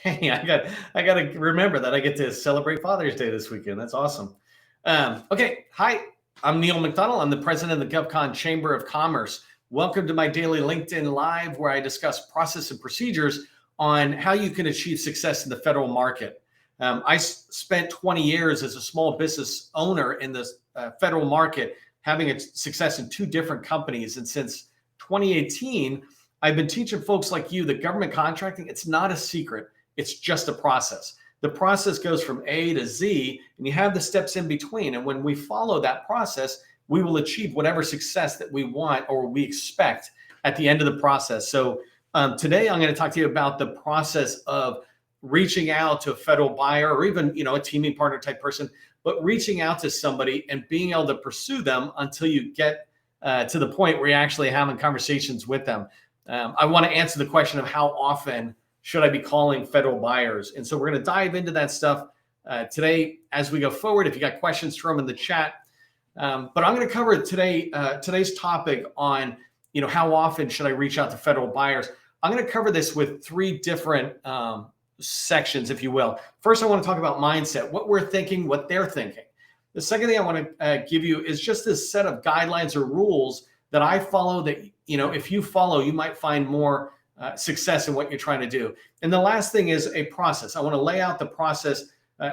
Hey, I got to remember that I get to celebrate Father's Day this weekend. That's awesome. Okay, hi, I'm Neil McDonnell. I'm the president of the GovCon Chamber of Commerce. Welcome to my daily LinkedIn Live, where I discuss process and procedures on how you can achieve success in the federal market. I spent 20 years as a small business owner in the federal market, having a success in two different companies, and since 2018. I've been teaching folks like you that government contracting, it's not a secret. It's just a process. The process goes from A to Z, and you have the steps in between. And when we follow that process, we will achieve whatever success that we want or we expect at the end of the process. So today I'm going to talk to you about the process of reaching out to a federal buyer or even, a teaming partner type person, but reaching out to somebody and being able to pursue them until you get to the point where you're actually having conversations with them. I want to answer the question of how often should I be calling federal buyers? And so we're going to dive into that stuff today as we go forward. If you got questions, throw them in the chat. But I'm going to cover today's topic on, how often should I reach out to federal buyers? I'm going to cover this with three different sections, if you will. First, I want to talk about mindset, what we're thinking, what they're thinking. The second thing I want to give you is just this set of guidelines or rules that I follow that, if you follow, you might find more success in what you're trying to do. And the last thing is a process. I want to lay out the process,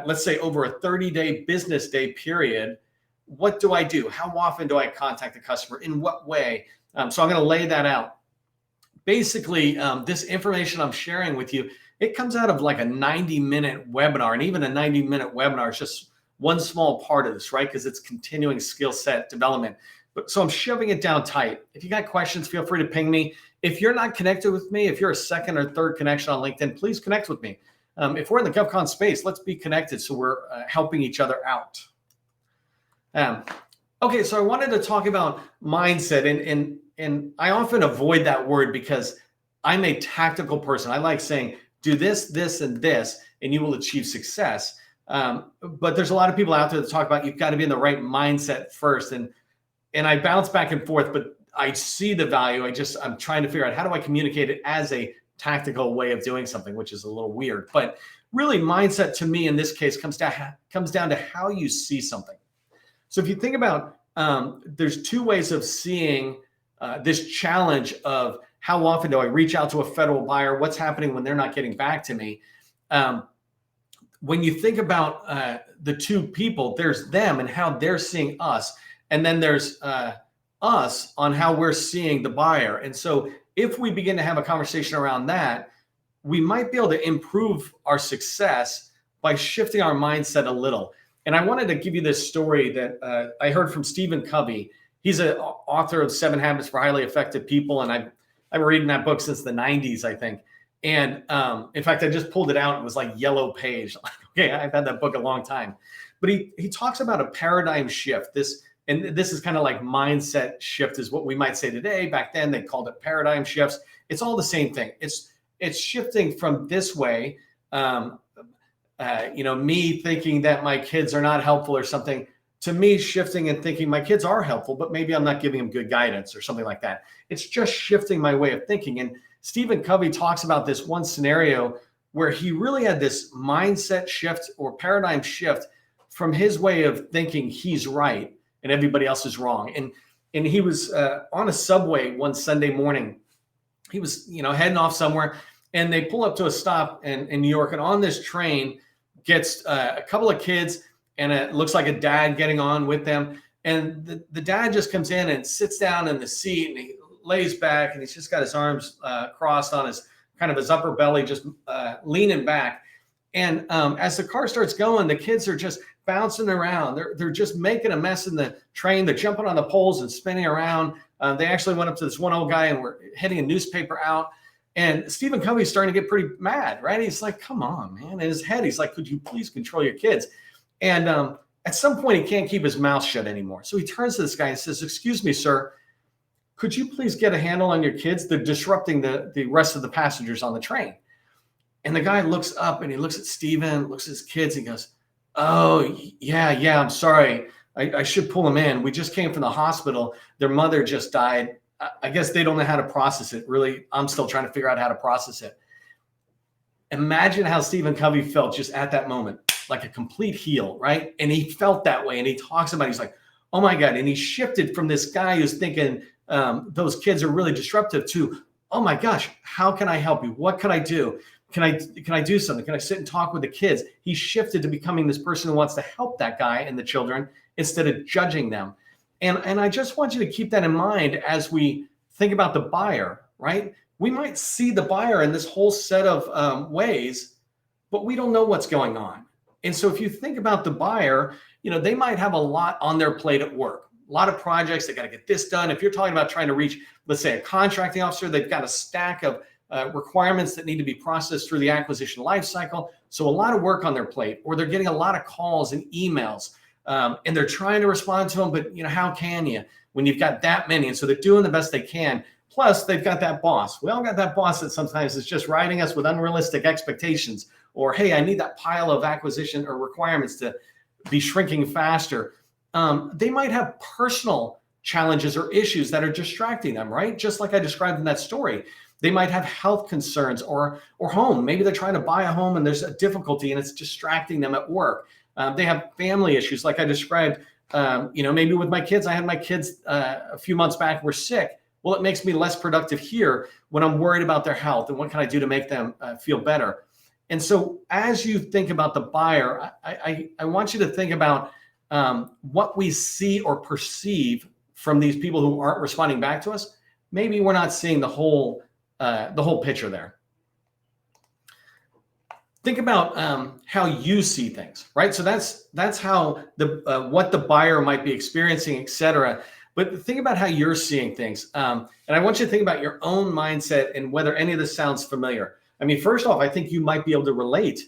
let's say over a 30-day business day period. What do I do? How often do I contact the customer? In what way? So I'm going to lay that out. Basically, this information I'm sharing with you, it comes out of like a 90-minute webinar. And even a 90-minute webinar is just one small part of this, right? Because it's continuing skill set development. So I'm shoving it down tight. If you got questions, feel free to ping me. If you're not connected with me, if you're a second or third connection on LinkedIn, please connect with me. If we're in the GovCon space, let's be connected so we're helping each other out. Okay, so I wanted to talk about mindset, and I often avoid that word because I'm a tactical person. I like saying, do this, this, and this, and you will achieve success. But there's a lot of people out there that talk about you've got to be in the right mindset first. And I bounce back and forth, but I see the value. I'm trying to figure out how do I communicate it as a tactical way of doing something, which is a little weird. But really, mindset to me in this case comes down to how you see something. So if you think about, there's two ways of seeing this challenge of how often do I reach out to a federal buyer? What's happening when they're not getting back to me? When you think about the two people, there's them and how they're seeing us. And then there's us on how we're seeing the buyer. And so if we begin to have a conversation around that, we might be able to improve our success by shifting our mindset a little. And I wanted to give you this story that I heard from Stephen Covey. He's an author of 7 Habits for Highly Effective People. And I've been reading that book since the 90s, I think. And in fact, I just pulled it out. It was like yellow page. Okay, I've had that book a long time. But he talks about a paradigm shift. And this is kind of like mindset shift is what we might say today. Back then, they called it paradigm shifts. It's all the same thing. It's shifting from this way, me thinking that my kids are not helpful or something, to me shifting and thinking my kids are helpful, but maybe I'm not giving them good guidance or something like that. It's just shifting my way of thinking. And Stephen Covey talks about this one scenario where he really had this mindset shift or paradigm shift from his way of thinking he's right and everybody else is wrong. And he was on a subway one Sunday morning. He was, heading off somewhere, and they pull up to a stop in New York. And on this train gets a couple of kids, and it looks like a dad getting on with them. And the dad just comes in and sits down in the seat, and he lays back, and he's just got his arms crossed on his upper belly, just leaning back. And as the car starts going, the kids are just bouncing around. They're just making a mess in the train. They're jumping on the poles and spinning around. They actually went up to this one old guy and were hitting a newspaper out. And Stephen Covey's starting to get pretty mad, right? He's like, come on, man. In his head, he's like, could you please control your kids? And at some point, he can't keep his mouth shut anymore. So he turns to this guy and says, excuse me, sir, could you please get a handle on your kids? They're disrupting the rest of the passengers on the train. And the guy looks up and he looks at Stephen, looks at his kids, and goes, oh, yeah, I'm sorry. I should pull them in. We just came from the hospital. Their mother just died. I guess they don't know how to process it. Really, I'm still trying to figure out how to process it. Imagine how Stephen Covey felt just at that moment, like a complete heel, right? And he felt that way. And he talks about it. He's like, oh my God. And he shifted from this guy who's thinking those kids are really disruptive to, oh my gosh, how can I help you? What can I do? Can I do something? Can I sit and talk with the kids? He shifted to becoming this person who wants to help that guy and the children instead of judging them. And I just want you to keep that in mind as we think about the buyer, right? We might see the buyer in this whole set of ways, but we don't know what's going on. And so if you think about the buyer, they might have a lot on their plate at work, a lot of projects. They got to get this done. If you're talking about trying to reach, let's say, a contracting officer, they've got a stack of requirements that need to be processed through the acquisition lifecycle. So a lot of work on their plate, or they're getting a lot of calls and emails, and they're trying to respond to them. But how can you when you've got that many? And so they're doing the best they can. Plus, they've got that boss. We all got that boss that sometimes is just riding us with unrealistic expectations. Or, hey, I need that pile of acquisition or requirements to be shrinking faster. They might have personal challenges or issues that are distracting them, right? Just like I described in that story. They might have health concerns or home. Maybe they're trying to buy a home and there's a difficulty and it's distracting them at work. They have family issues like I described. Maybe with my kids, I had my kids a few months back were sick. Well, it makes me less productive here when I'm worried about their health and what can I do to make them feel better. And so as you think about the buyer, I want you to think about what we see or perceive from these people who aren't responding back to us. Maybe we're not seeing the whole picture there. Think about how you see things, right? So that's how what the buyer might be experiencing, et cetera. But think about how you're seeing things. And I want you to think about your own mindset and whether any of this sounds familiar. I mean, first off, I think you might be able to relate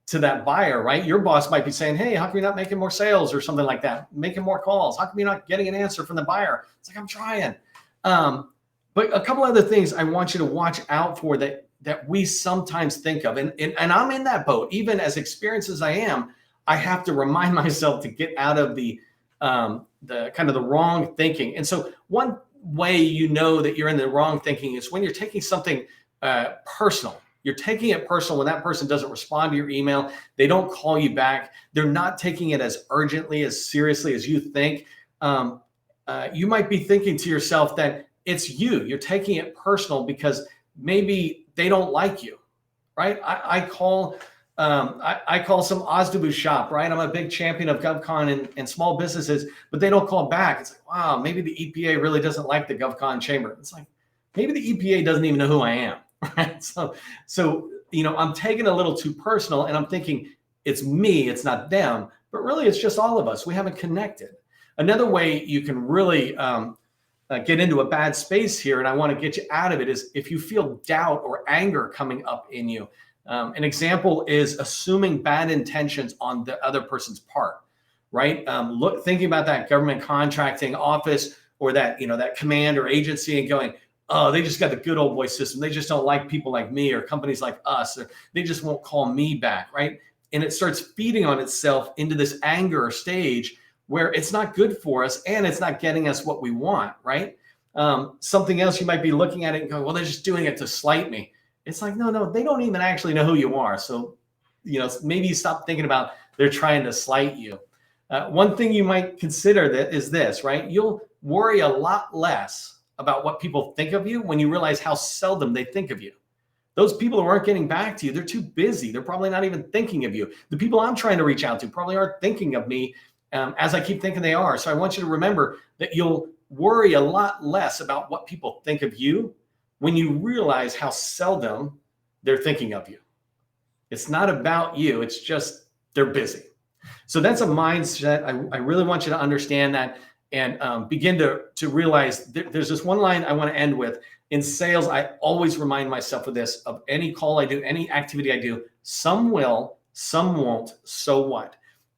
to that buyer, right? Your boss might be saying, hey, how come you're not making more sales or something like that? Making more calls. How come you're not getting an answer from the buyer? It's like, I'm trying. But a couple other things I want you to watch out for that we sometimes think of. And I'm in that boat. Even as experienced as I am, I have to remind myself to get out of the kind of the wrong thinking. And so one way that you're in the wrong thinking is when you're taking something personal. You're taking it personal when that person doesn't respond to your email. They don't call you back. They're not taking it as urgently, as seriously as you think. You might be thinking to yourself that it's you. You're taking it personal because maybe they don't like you, right? I call some Osdebus shop, right? I'm a big champion of GovCon and small businesses, but they don't call back. It's like, wow, maybe the EPA really doesn't like the GovCon chamber. It's like, maybe the EPA doesn't even know who I am, right? So I'm taking it a little too personal and I'm thinking it's me, it's not them, but really it's just all of us. We haven't connected. Another way you can really get into a bad space here, and I want to get you out of it, is if you feel doubt or anger coming up in you. An example is assuming bad intentions on the other person's part, right? Thinking about that government contracting office or that command or agency and going, oh, they just got the good old boy system. They just don't like people like me or companies like us, or they just won't call me back, right? And it starts feeding on itself into this anger stage where it's not good for us and it's not getting us what we want, right? Something else you might be looking at it and going, well, they're just doing it to slight me. It's like, no, they don't even actually know who you are. So, maybe you stop thinking about they're trying to slight you. One thing you might consider is this, right? You'll worry a lot less about what people think of you when you realize how seldom they think of you. Those people who aren't getting back to you, they're too busy. They're probably not even thinking of you. The people I'm trying to reach out to probably aren't thinking of me as I keep thinking they are. So I want you to remember that you'll worry a lot less about what people think of you when you realize how seldom they're thinking of you. It's not about you. It's just they're busy. So that's a mindset. I really want you to understand that and begin to realize there's this one line I want to end with. In sales, I always remind myself of this, of any call I do, any activity I do, some will, some won't, so what?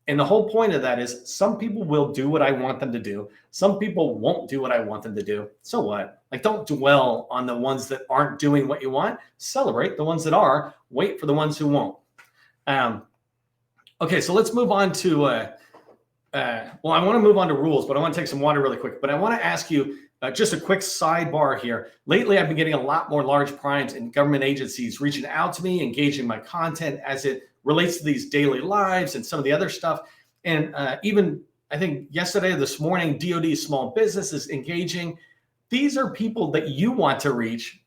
And the whole point of that is some people will do what I want them to do. Some people won't do what I want them to do. So what? Like, don't dwell on the ones that aren't doing what you want. Celebrate the ones that are. Wait for the ones who won't. Okay, so let's move on to, I want to move on to rules, but I want to take some water really quick. But I want to ask you, Just a quick sidebar here. Lately, I've been getting a lot more large primes and government agencies reaching out to me, engaging my content as it relates to these daily lives and some of the other stuff. And even I think yesterday or this morning, DoD small business is engaging. These are people that you want to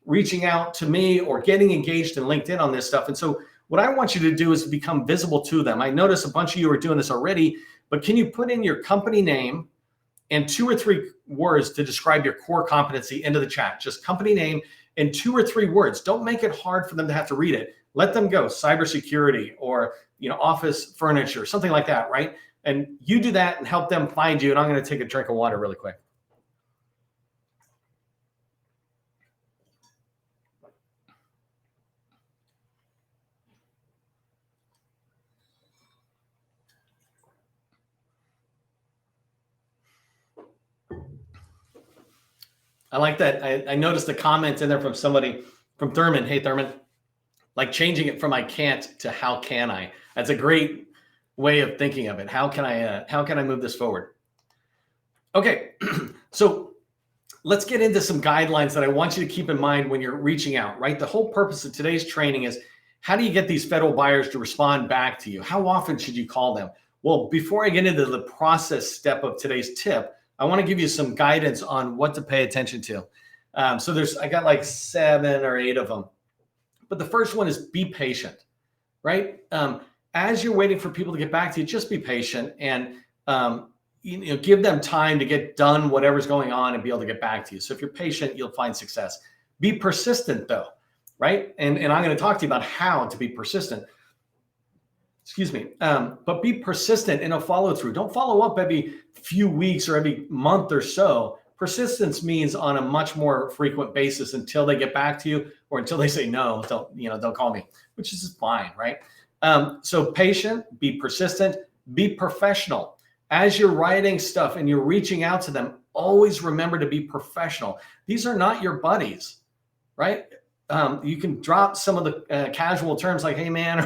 reaching out to me or getting engaged in LinkedIn on this stuff. And so what I want you to do is become visible to them. I notice a bunch of you are doing this already, but can you put in your company name and 2 or 3 words to describe your core competency into the chat? Just company name and 2 or 3 words. Don't make it hard for them to have to read it. Let them go cybersecurity or office furniture, something like that, right? And you do that and help them find you. And I'm going to take a drink of water really quick. I like that. I noticed a comment in there from somebody, from Thurman. Hey, Thurman, like changing it from I can't to how can I? That's a great way of thinking of it. How can I move this forward? Okay, so let's get into some guidelines that I want you to keep in mind when you're reaching out, right? The whole purpose of today's training is how do you get these federal buyers to respond back to you? How often should you call them? Well, before I get into the process step of today's tip, I want to give you some guidance on what to pay attention to. So I got like 7 or 8 of them. But the first one is be patient, right? As you're waiting for people to get back to you, just be patient and give them time to get done whatever's going on and be able to get back to you. So if you're patient, you'll find success. Be persistent though, right? And I'm going to talk to you about how to be persistent. Excuse me. But be persistent in a follow through. Don't follow up every few weeks or every month or so. Persistence means on a much more frequent basis until they get back to you or until they say no, don't call me, which is fine, right? So patient, be persistent, be professional. As you're writing stuff and you're reaching out to them, always remember to be professional. These are not your buddies, right? You can drop some of the casual terms like, hey man,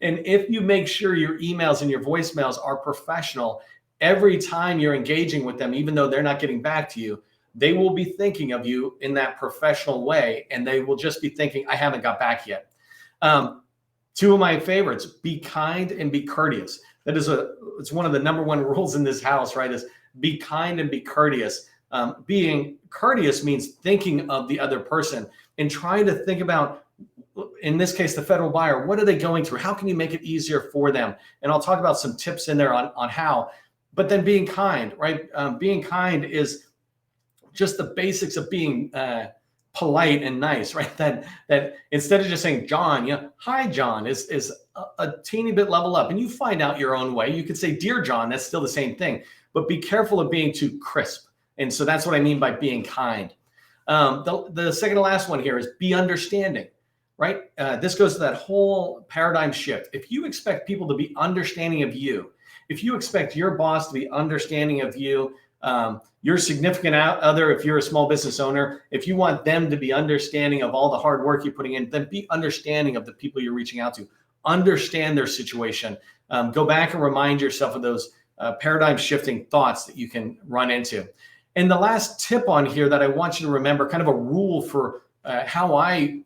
and if you make sure your emails and your voicemails are professional, every time you're engaging with them, even though they're not getting back to you, they will be thinking of you in that professional way. And they will just be thinking, I haven't got back yet. 2 of my favorites, be kind and be courteous. It's one of the number 1 rules in this house, right? Is be kind and be courteous. Being courteous means thinking of the other person and trying to think about, in this case, the federal buyer, what are they going through? How can you make it easier for them? And I'll talk about some tips in there on how, but then being kind, right? Being kind is just the basics of being polite and nice, right? That instead of just saying, John, hi, John is a teeny bit level up, and you find out your own way. You could say, dear John, that's still the same thing, but be careful of being too crisp. And so that's what I mean by being kind. The second to last one here is be understanding, right? This goes to that whole paradigm shift. If you expect people to be understanding of you, if you expect your boss to be understanding of you, your significant other, if you're a small business owner, if you want them to be understanding of all the hard work you're putting in, then be understanding of the people you're reaching out to. Understand their situation. Go back and remind yourself of those paradigm shifting thoughts that you can run into. And the last tip on here that I want you to remember, kind of a rule for how I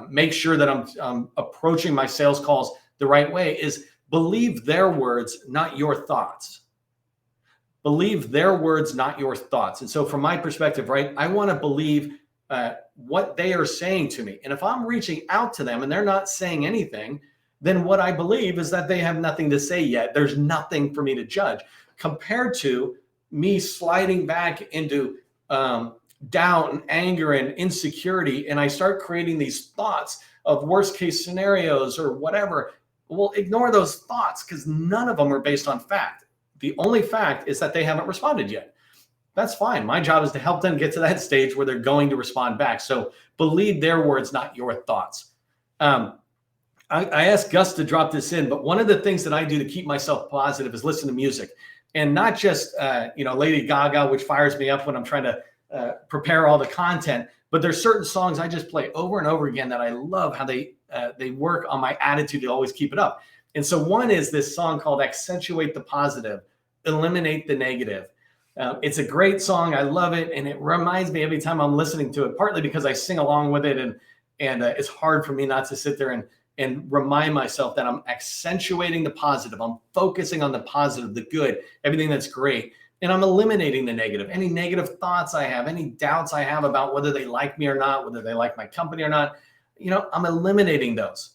make sure that I'm approaching my sales calls the right way, is believe their words, not your thoughts. Believe their words, not your thoughts. And so from my perspective, right, I want to believe what they are saying to me. And if I'm reaching out to them and they're not saying anything, then what I believe is that they have nothing to say yet. There's nothing for me to judge, compared to me sliding back into doubt and anger and insecurity. And I start creating these thoughts of worst case scenarios or whatever. Well, ignore those thoughts, because none of them are based on fact. The only fact is that they haven't responded yet. That's fine. My job is to help them get to that stage where they're going to respond back. So believe their words, not your thoughts. I asked Gus to drop this in, but one of the things that I do to keep myself positive is listen to music. And not just, Lady Gaga, which fires me up when I'm trying to prepare all the content, but there's certain songs I just play over and over again that I love how they work on my attitude to always keep it up. And so one is this song called Accentuate the Positive, Eliminate the Negative. It's a great song. I love it. And it reminds me every time I'm listening to it, partly because I sing along with it. And it's hard for me not to sit there and remind myself that I'm accentuating the positive. I'm focusing on the positive, the good, everything that's great. And I'm eliminating the negative, any negative thoughts I have, any doubts I have about whether they like me or not, whether they like my company or not. I'm eliminating those.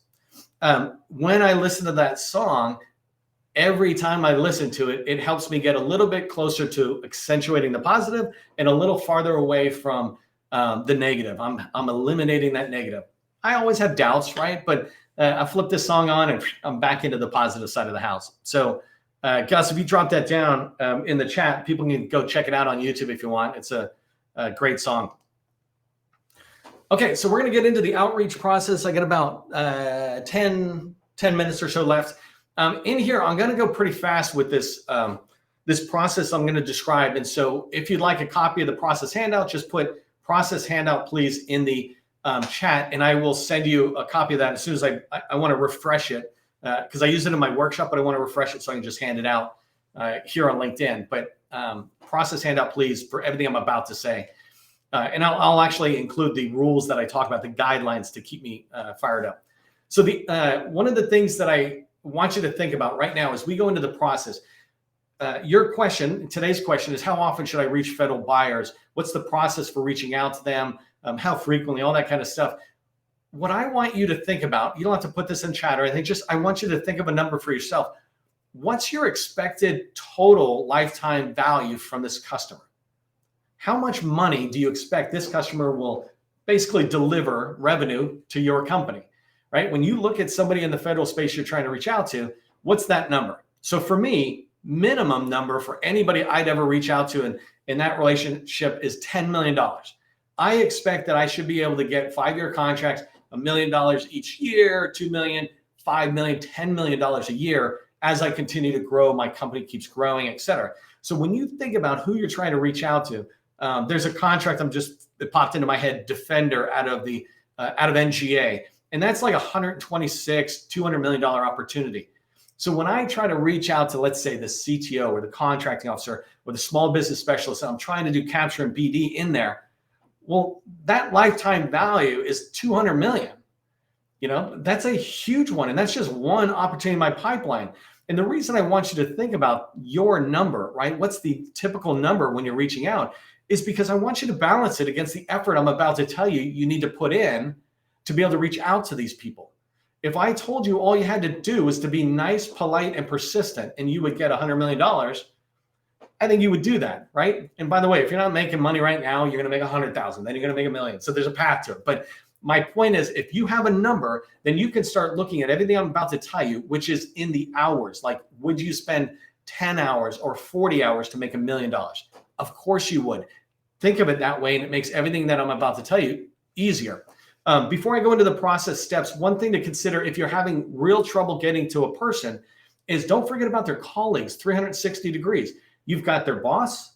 When I listen to that song, every time I listen to it, it helps me get a little bit closer to accentuating the positive and a little farther away from the negative. I'm eliminating that negative. I always have doubts, right? But I flip this song on and I'm back into the positive side of the house. So Gus, if you drop that down in the chat, people can go check it out on YouTube if you want. It's a great song. Okay, so we're going to get into the outreach process. I got about 10 minutes or so left. In here, I'm going to go pretty fast with this this process I'm going to describe. And so if you'd like a copy of the process handout, just put process handout, please, in the chat, and I will send you a copy of that as soon as I want to refresh it. Because I use it in my workshop, but I want to refresh it so I can just hand it out here on LinkedIn. But process handout, please, for everything I'm about to say. And I'll actually include the rules that I talk about, the guidelines to keep me fired up. So one of the things that I want you to think about right now as we go into the process, today's question is, how often should I reach federal buyers? What's the process for reaching out to them? How frequently, all that kind of stuff. What I want you to think about, you don't have to put this in chat or anything, I want you to think of a number for yourself. What's your expected total lifetime value from this customer? How much money do you expect this customer will basically deliver revenue to your company, right? When you look at somebody in the federal space you're trying to reach out to, what's that number? So for me, minimum number for anybody I'd ever reach out to in that relationship is $10 million. I expect that I should be able to get 5-year contracts, $1 million each year, $2 million, $5 million, $10 million a year as I continue to grow, my company keeps growing, et cetera. So when you think about who you're trying to reach out to, there's a contract it popped into my head, Defender out of NGA, and that's like $126, $200 million opportunity. So when I try to reach out to, let's say, the CTO or the contracting officer or the small business specialist, I'm trying to do capture and BD in there. Well, that lifetime value is 200 million. That's a huge one. And that's just one opportunity in my pipeline. And the reason I want you to think about your number, right? What's the typical number when you're reaching out is because I want you to balance it against the effort I'm about to tell you need to put in to be able to reach out to these people. If I told you all you had to do was to be nice, polite, and persistent, and you would get $100 million, I think you would do that, right? And by the way, if you're not making money right now, you're going to make 100,000, then you're going to make $1 million. So there's a path to it. But my point is, if you have a number, then you can start looking at everything I'm about to tell you, which is in the hours. Like, would you spend 10 hours or 40 hours to make $1 million? Of course you would. Think of it that way, and it makes everything that I'm about to tell you easier. Before I go into the process steps, one thing to consider if you're having real trouble getting to a person is don't forget about their colleagues, 360 degrees. You've got their boss,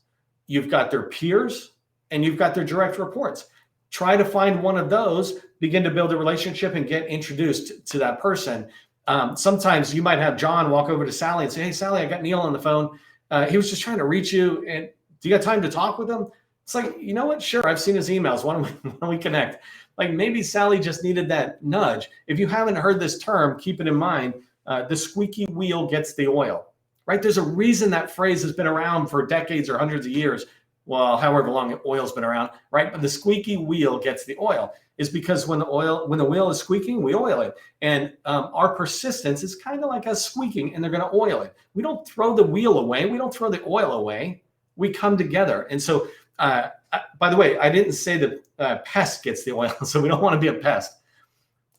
you've got their peers, and you've got their direct reports. Try to find one of those, begin to build a relationship and get introduced to that person. Sometimes you might have John walk over to Sally and say, "Hey, Sally, I got Neil on the phone. He was just trying to reach you. And do you got time to talk with him?" It's like, you know what? Sure, I've seen his emails. Why don't we connect? Like, maybe Sally just needed that nudge. If you haven't heard this term, keep it in mind. The squeaky wheel gets the oil. Right? There's a reason that phrase has been around for decades or hundreds of years. Well, however long oil's been around, right? But the squeaky wheel gets the oil is because when the wheel is squeaking, we oil it. And our persistence is kind of like us squeaking, and they're going to oil it. We don't throw the wheel away. We don't throw the oil away. We come together. And so, by the way, I didn't say that pest gets the oil, so we don't want to be a pest.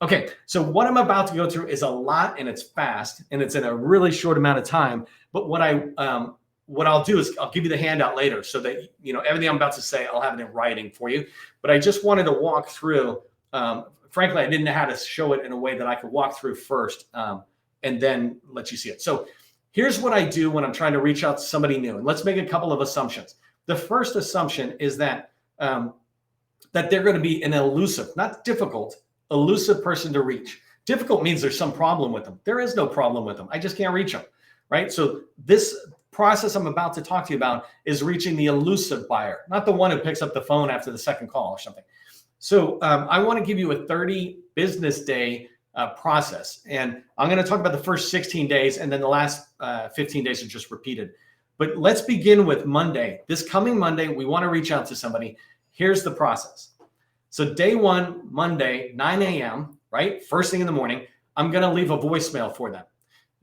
Okay, so what I'm about to go through is a lot, and it's fast, and it's in a really short amount of time. But what I'll do is I'll give you the handout later, so that everything I'm about to say, I'll have it in writing for you. But I just wanted to walk through. Frankly, I didn't know how to show it in a way that I could walk through first, and then let you see it. So here's what I do when I'm trying to reach out to somebody new, and let's make a couple of assumptions. The first assumption is that that they're going to be an elusive, not difficult, elusive person to reach. Difficult means there's some problem with them. There is no problem with them. I just can't reach them, right? So this process I'm about to talk to you about is reaching the elusive buyer, not the one who picks up the phone after the second call or something. So I want to give you a 30 business day process. And I'm going to talk about the first 16 days, and then the last 15 days are just repeated. But let's begin with Monday. This coming Monday, we want to reach out to somebody. Here's the process. So day one, Monday, 9 a.m., right? First thing in the morning, I'm going to leave a voicemail for them.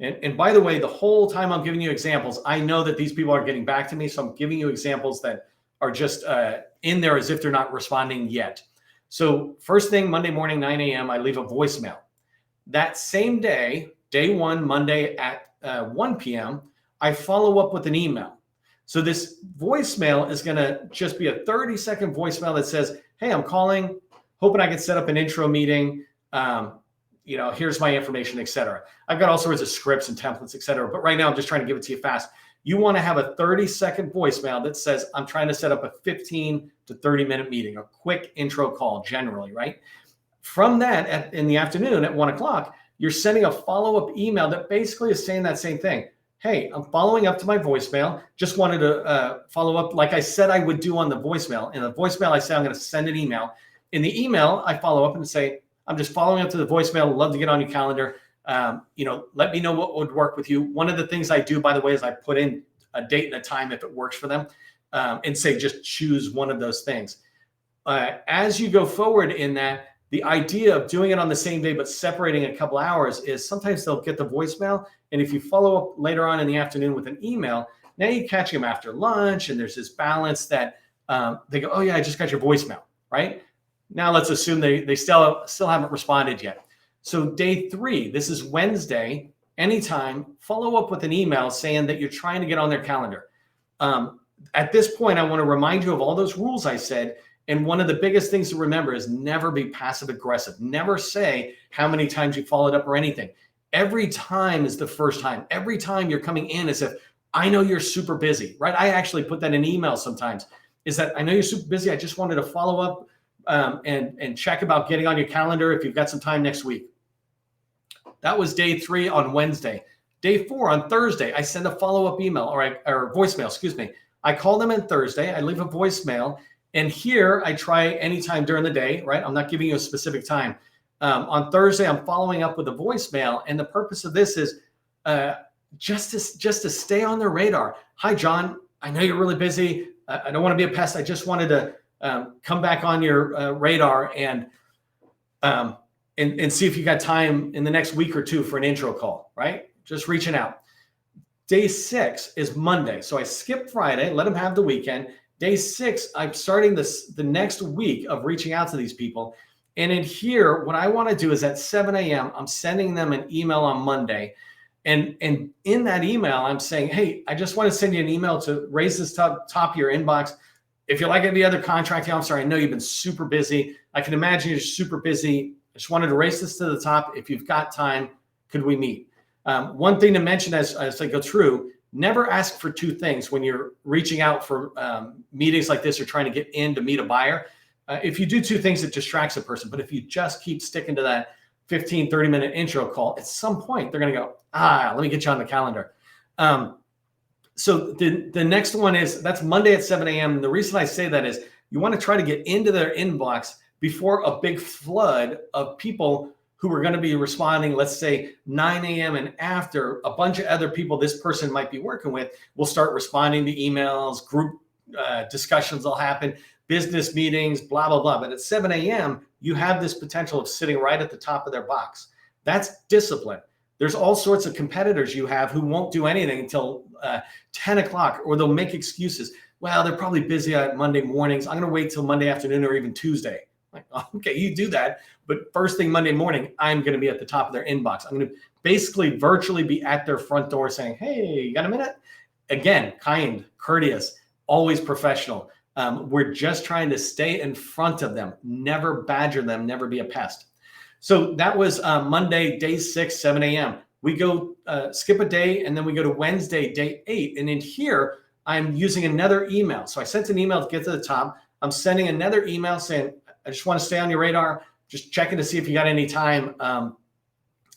And by the way, the whole time I'm giving you examples, I know that these people are getting back to me. So I'm giving you examples that are just in there as if they're not responding yet. So first thing, Monday morning, 9 a.m., I leave a voicemail. That same day, day one, Monday at 1 p.m., I follow up with an email. So this voicemail is going to just be a 30-second voicemail that says, hey, I'm calling, hoping I can set up an intro meeting. Here's my information, et cetera. I've got all sorts of scripts and templates, et cetera. But right now, I'm just trying to give it to you fast. You want to have a 30-second voicemail that says, I'm trying to set up a 15 to 30-minute meeting, a quick intro call generally, right? From that, in the afternoon at 1 o'clock, you're sending a follow-up email that basically is saying that same thing. Hey, I'm following up to my voicemail. Just wanted to follow up like I said I would do on the voicemail. In the voicemail, I say I'm going to send an email. In the email, I follow up and say, I'm just following up to the voicemail. Love to get on your calendar. Let me know what would work with you. One of the things I do, by the way, is I put in a date and a time if it works for them, and say just choose one of those things. As you go forward in that, the idea of doing it on the same day but separating a couple hours is sometimes they'll get the voicemail, and if you follow up later on in the afternoon with an email, now you catch them after lunch, and there's this balance that they go, oh yeah, I just got your voicemail, right? Now let's assume they still haven't responded yet. So day 3, this is Wednesday, anytime, follow up with an email saying that you're trying to get on their calendar. At this point, I want to remind you of all those rules I said. And one of the biggest things to remember is never be passive aggressive. Never say how many times you followed up or anything. Every time is the first time. Every time you're coming in as if, I know you're super busy, right? I actually put that in email sometimes, is that I know you're super busy. I just wanted to follow up and check about getting on your calendar if you've got some time next week. That was day 3 on Wednesday. Day 4 on Thursday, I send a follow-up email or voicemail, excuse me. I call them on Thursday. I leave a voicemail. And here I try anytime during the day, right? I'm not giving you a specific time. On Thursday, I'm following up with a voicemail. And the purpose of this is just to stay on their radar. Hi, John. I know you're really busy. I don't want to be a pest. I just wanted to come back on your radar and see if you got time in the next week or 2 for an intro call, right? Just reaching out. Day 6 is Monday. So I skip Friday, let them have the weekend. Day 6, I'm starting the next week of reaching out to these people. And in here, what I want to do is at 7 a.m., I'm sending them an email on Monday. And in that email, I'm saying, hey, I just want to send you an email to raise this top of your inbox. If you like any other contracting, I'm sorry, I know you've been super busy. I can imagine you're super busy. I just wanted to raise this to the top. If you've got time, could we meet? One thing to mention as I go through, never ask for 2 things when you're reaching out for meetings like this or trying to get in to meet a buyer. If you do 2 things, it distracts a person. But if you just keep sticking to that 15, 30-minute intro call, at some point, they're going to go, let me get you on the calendar. So the next one that's Monday at 7 a.m. The reason I say that is you want to try to get into their inbox before a big flood of people who are going to be responding, let's say 9 a.m. and after. A bunch of other people this person might be working with will start responding to emails, group discussions will happen, business meetings, blah, blah, blah. But at 7 a.m., you have this potential of sitting right at the top of their box. That's discipline. There's all sorts of competitors you have who won't do anything until 10 o'clock, or they'll make excuses. Well, they're probably busy on Monday mornings. I'm going to wait till Monday afternoon or even Tuesday. Like, okay, you do that. But first thing Monday morning, I'm going to be at the top of their inbox. I'm going to basically virtually be at their front door saying, hey, you got a minute? Again, kind, courteous, always professional. We're just trying to stay in front of them, never badger them, never be a pest. So that was Monday, day 6, 7 a.m. We go skip a day, and then we go to Wednesday, day 8. And in here, I'm using another email. So I sent an email to get to the top. I'm sending another email saying, I just want to stay on your radar, just checking to see if you got any time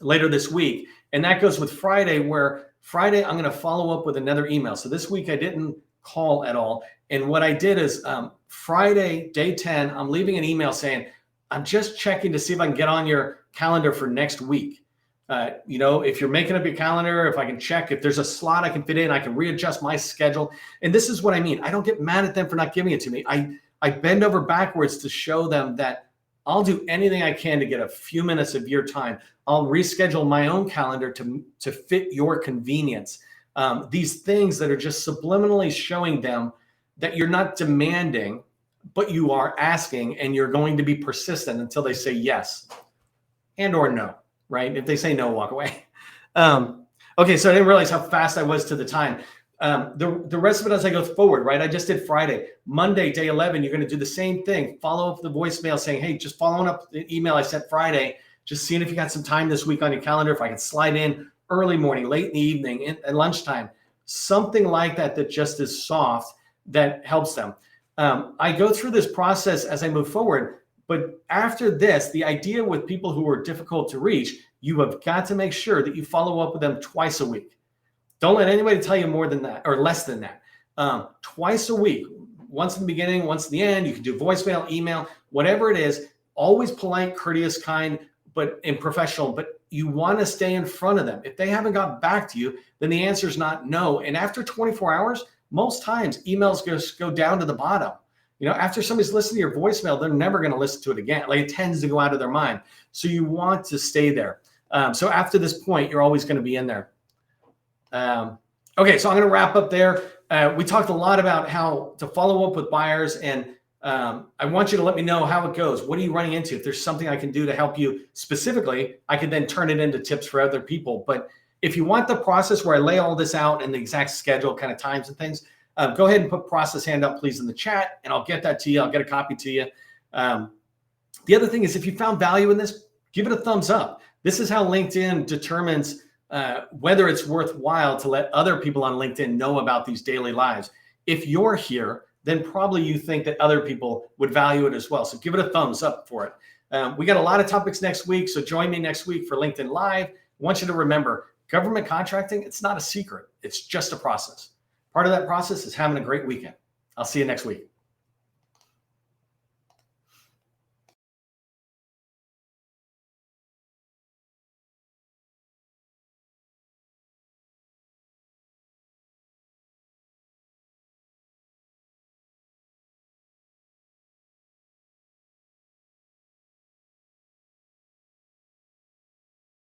later this week. And that goes with Friday, where Friday, I'm going to follow up with another email. So this week I didn't call at all. And what I did is Friday, day 10, I'm leaving an email saying, I'm just checking to see if I can get on your calendar for next week. If you're making up your calendar, if I can check, if there's a slot I can fit in, I can readjust my schedule. And this is what I mean. I don't get mad at them for not giving it to me. I bend over backwards to show them that I'll do anything I can to get a few minutes of your time. I'll reschedule my own calendar to fit your convenience. These things that are just subliminally showing them that you're not demanding, but you are asking, and you're going to be persistent until they say yes and or no, right? If they say no, walk away. Okay, so I didn't realize how fast I was to the time. The rest of it as I go forward, right? I just did Friday. Monday, day 11, you're going to do the same thing. Follow up the voicemail saying, hey, just following up the email I sent Friday, just seeing if you got some time this week on your calendar, if I can slide in early morning, late in the evening, at lunchtime, something like that just is soft that helps them. I go through this process as I move forward, but after this, the idea with people who are difficult to reach, you have got to make sure that you follow up with them twice a week. Don't let anybody tell you more than that or less than that. Twice a week, once in the beginning, once in the end. You can do voicemail, email, whatever it is. Always polite, courteous, kind, and professional. But you want to stay in front of them. If they haven't got back to you, then the answer is not no. And after 24 hours, most times emails just go down to the bottom. After somebody's listened to your voicemail, they're never going to listen to it again. Like, it tends to go out of their mind. So you want to stay there. So after this point, you're always going to be in there. Okay, so I'm going to wrap up there. We talked a lot about how to follow up with buyers, and I want you to let me know how it goes. What are you running into? If there's something I can do to help you specifically, I can then turn it into tips for other people. But if you want the process where I lay all this out and the exact schedule, kind of times and things, go ahead and put process hand up, please, in the chat, and I'll get that to you. I'll get a copy to you. The other thing is, if you found value in this, give it a thumbs up. This is how LinkedIn determines whether it's worthwhile to let other people on LinkedIn know about these daily lives. If you're here, then probably you think that other people would value it as well. So give it a thumbs up for it. We got a lot of topics next week, so join me next week for LinkedIn Live. I want you to remember, government contracting, it's not a secret. It's just a process. Part of that process is having a great weekend. I'll see you next week.